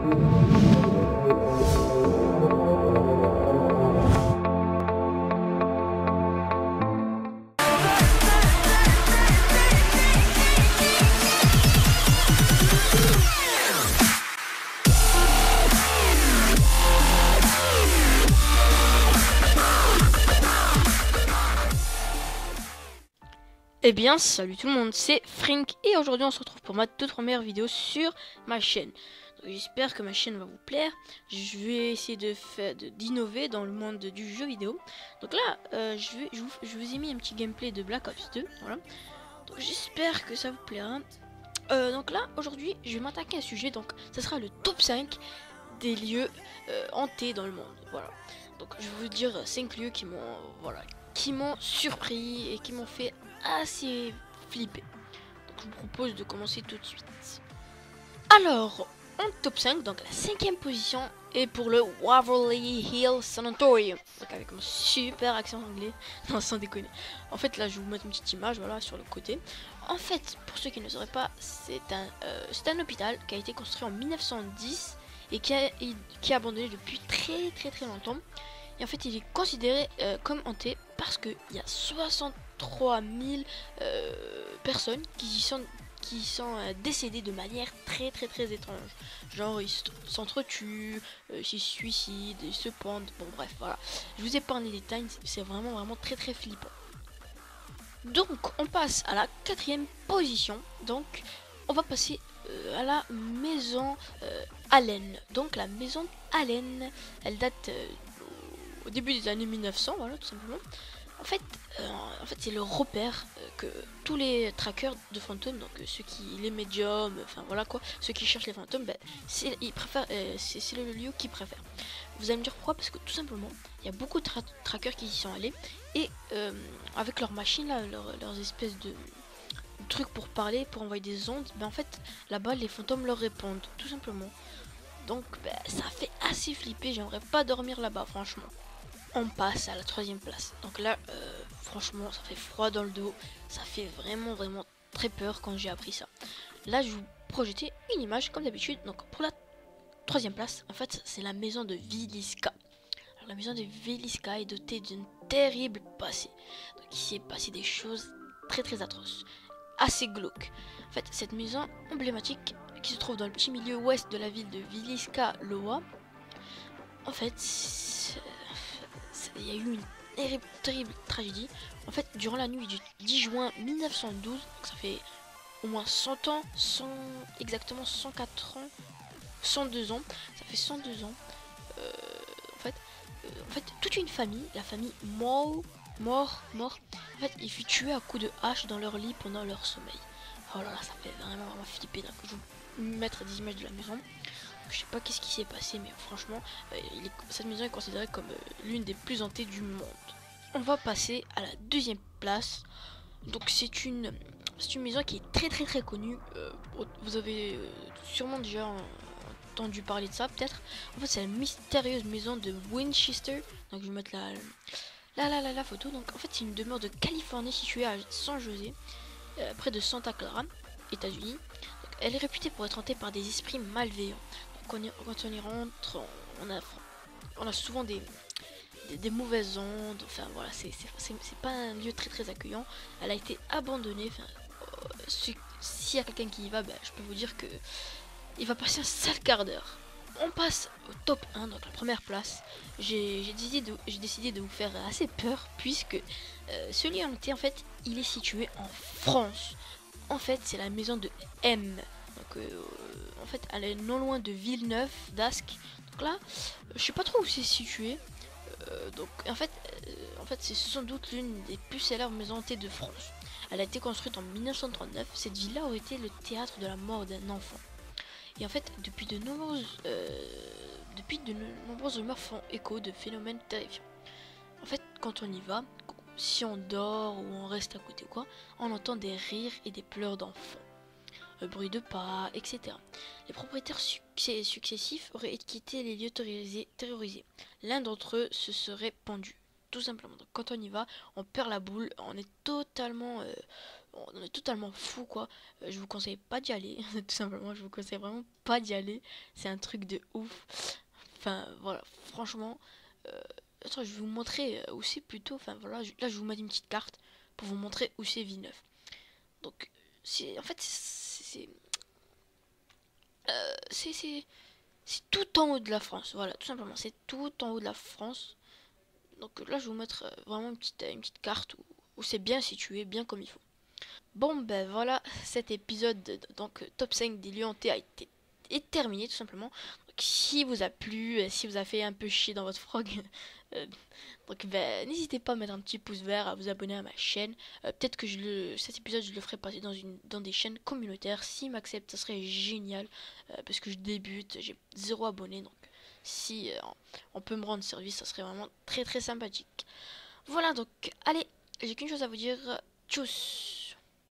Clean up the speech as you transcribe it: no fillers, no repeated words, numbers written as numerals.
Eh bien, salut tout le monde, c'est Frink et aujourd'hui on se retrouve pour ma toute première vidéo sur ma chaîne. J'espère que ma chaîne va vous plaire. Je vais essayer d'innover dans le monde du jeu vidéo. Donc là, je vous ai mis un petit gameplay de Black Ops 2. Voilà. Donc j'espère que ça vous plaira. Donc là, aujourd'hui, je vais m'attaquer à un sujet. Donc ça sera le top 5 des lieux hantés dans le monde. Voilà. Donc je vais vous dire 5 lieux qui m'ont surpris et qui m'ont fait assez flipper. Donc je vous propose de commencer tout de suite. Alors, en top 5, donc la 5ème position est pour le Waverly Hills Sanatorium. Donc avec mon super accent anglais. Non, sans déconner. En fait, là, je vais vous mettre une petite image, voilà, sur le côté. En fait, pour ceux qui ne sauraient pas, c'est un hôpital qui a été construit en 1910 et qui est abandonné depuis très longtemps. Et en fait, il est considéré comme hanté parce qu'il y a 63 000 personnes qui sont décédées de manière très étrange. Genre, ils s'entretuent, ils se suicident, ils se pendent. Bon, bref, voilà. Je vous épargne les détails, c'est vraiment très flippant. Donc, on passe à la 4ème position. Donc, on va passer à la maison Allen. Donc, la maison Allen, elle date au début des années 1900, voilà, tout simplement. En fait c'est le repère que tous les trackers de fantômes, donc ceux qui, les médiums, enfin voilà quoi, ceux qui cherchent les fantômes, c'est le lieu qu'ils préfèrent. Vous allez me dire pourquoi? Parce que tout simplement, il y a beaucoup de trackers qui y sont allés et avec leurs machines là, leurs espèces de trucs pour parler, pour envoyer des ondes, en fait là-bas les fantômes leur répondent, tout simplement. Donc ça fait assez flipper, j'aimerais pas dormir là-bas franchement. On passe à la 3ème place. Donc là, franchement, ça fait froid dans le dos. Ça fait vraiment très peur quand j'ai appris ça. Là, je vous projeter une image comme d'habitude. Donc pour la 3ème place, en fait, c'est la maison de Villisca. Alors, la maison de Villisca est dotée d'un terrible passé. Donc il s'est passé des choses très atroces, assez glauques. En fait, cette maison emblématique qui se trouve dans le petit milieu ouest de la ville de Villisca-Loa, en fait, il y a eu une terrible tragédie. En fait, durant la nuit du 10 juin 1912, donc ça fait au moins 100 ans, exactement 104 ans, 102 ans, ça fait 102 ans. En fait, toute une famille, la famille mort, en fait, il fut tué à coups de hache dans leur lit pendant leur sommeil. Oh là là, ça fait vraiment flipper. Donc, je vais vous mettre des images de la maison. Je sais pas qu'est-ce qui s'est passé, mais franchement, cette maison est considérée comme l'une des plus hantées du monde. On va passer à la 2ème place. Donc c'est une maison qui est très connue. Vous avez sûrement déjà entendu parler de ça, peut-être. En fait, c'est la mystérieuse maison de Winchester. Donc je vais mettre la photo. Donc en fait, c'est une demeure de Californie située à San José, près de Santa Clara, États-Unis. Elle est réputée pour être hantée par des esprits malveillants. Quand on y rentre, on a souvent des mauvaises ondes. Enfin voilà, c'est pas un lieu très accueillant. Elle a été abandonnée. Enfin, s'il y a quelqu'un qui y va, je peux vous dire que il va passer un sale quart d'heure. On passe au top 1, donc la 1ère place. J'ai décidé de vous faire assez peur puisque ce lieu hanté, en fait, il est situé en France. En fait, c'est la maison de M. Donc en fait, elle est non loin de Villeneuve d'Ascq. Donc là, je sais pas trop où c'est situé. Donc en fait c'est sans doute l'une des plus célèbres maisons hantées de France. Elle a été construite en 1939. Cette villa aurait été le théâtre de la mort d'un enfant. Et en fait, depuis de nombreuses rumeurs font écho de phénomènes terrifiants. En fait, quand on y va, si on dort ou on reste à côté ou quoi, on entend des rires et des pleurs d'enfants. Bruit de pas, etc. Les propriétaires successifs auraient quitté les lieux terrorisés. L'un d'entre eux se serait pendu, tout simplement. Donc, quand on y va, on perd la boule, on est totalement on est totalement fou quoi. Je vous conseille pas d'y aller, tout simplement, je vous conseille vraiment pas d'y aller. C'est un truc de ouf. Enfin voilà, franchement. euh, Attends, je vais vous montrer où c'est plutôt. Enfin voilà, là je vous mets une petite carte pour vous montrer où c'est Villeneuve. Donc c'est en fait c'est tout en haut de la France. Voilà, tout simplement, c'est tout en haut de la France. Donc là je vais vous mettre vraiment une petite carte où c'est bien situé, bien comme il faut. Bon ben voilà, cet épisode donc top 5 des lieux hantés a été est terminé tout simplement. Donc, si vous a plu, si vous a fait un peu chier dans votre frog, euh, donc ben, n'hésitez pas à mettre un petit pouce vert, à vous abonner à ma chaîne. Peut-être que cet épisode je le ferai passer dans des chaînes communautaires. S'il m'accepte, ça serait génial parce que je débute, j'ai 0 abonnés donc si on peut me rendre service, ça serait vraiment très très sympathique. Voilà donc allez, j'ai qu'une chose à vous dire, tchuss.